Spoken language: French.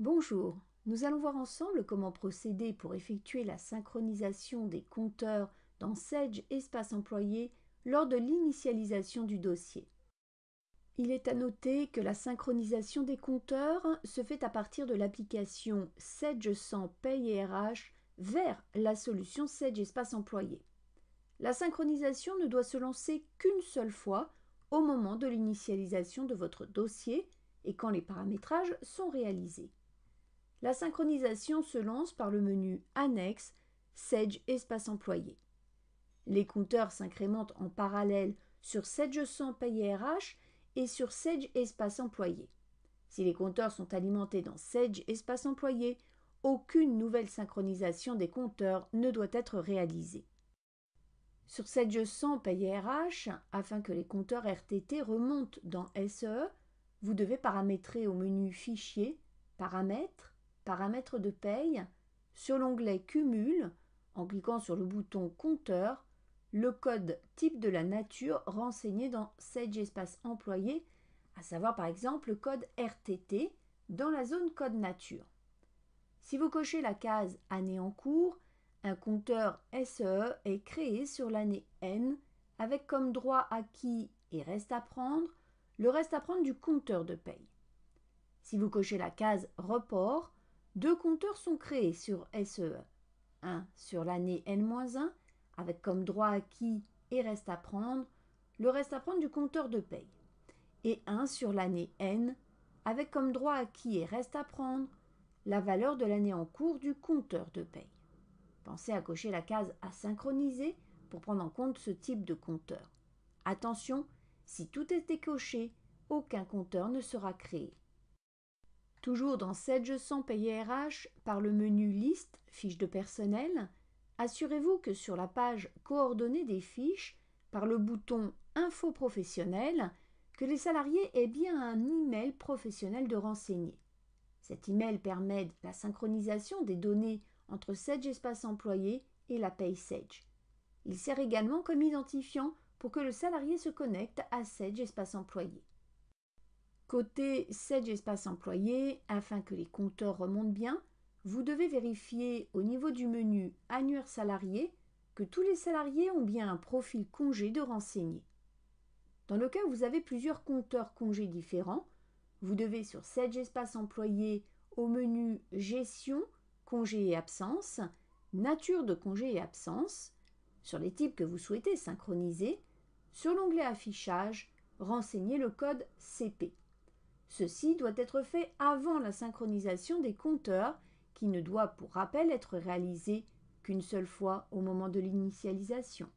Bonjour, nous allons voir ensemble comment procéder pour effectuer la synchronisation des compteurs dans Sage Espace Employé lors de l'initialisation du dossier. Il est à noter que la synchronisation des compteurs se fait à partir de l'application Sage 100 Paye et RH vers la solution Sage Espace Employé. La synchronisation ne doit se lancer qu'une seule fois au moment de l'initialisation de votre dossier et quand les paramétrages sont réalisés. La synchronisation se lance par le menu Annexe Sage Espace Employé. Les compteurs s'incrémentent en parallèle sur Sage 100 Paye RH et sur Sage Espace Employé. Si les compteurs sont alimentés dans Sage Espace Employé, aucune nouvelle synchronisation des compteurs ne doit être réalisée. Sur Sage 100 Paye RH, afin que les compteurs RTT remontent dans SEE, vous devez paramétrer au menu Fichier, Paramètres, Paramètres de paye, sur l'onglet Cumul, en cliquant sur le bouton Compteur, le code type de la nature renseigné dans Sage Espace Employé, à savoir par exemple le code RTT dans la zone code nature. Si vous cochez la case Année en cours, un compteur SEE est créé sur l'année N avec comme droit acquis et reste à prendre le reste à prendre du compteur de paye. Si vous cochez la case Report, deux compteurs sont créés sur SEE. Un sur l'année N-1 avec comme droit acquis et reste à prendre le reste à prendre du compteur de paye. Et un sur l'année N avec comme droit acquis et reste à prendre la valeur de l'année en cours du compteur de paye. Pensez à cocher la case à synchroniser pour prendre en compte ce type de compteur. Attention, si tout est décoché, aucun compteur ne sera créé. Toujours dans Sage 100 Paye RH, par le menu Liste, fiches de personnel, assurez-vous que sur la page Coordonnées des fiches, par le bouton Info professionnelle, que les salariés aient bien un email professionnel de renseigner. Cet email permet la synchronisation des données entre Sage Espace Employé et la paye Sage. Il sert également comme identifiant pour que le salarié se connecte à Sage Espace Employé. Côté Sage Espace Employé, afin que les compteurs remontent bien, vous devez vérifier au niveau du menu Annuaire salarié que tous les salariés ont bien un profil congé de renseigner. Dans le cas où vous avez plusieurs compteurs congés différents, vous devez sur Sage Espace Employé au menu Gestion, congés et absences, Nature de congés et absences, sur les types que vous souhaitez synchroniser, sur l'onglet Affichage, renseigner le code CP. Ceci doit être fait avant la synchronisation des compteurs qui ne doit pour rappel être réalisée qu'une seule fois au moment de l'initialisation.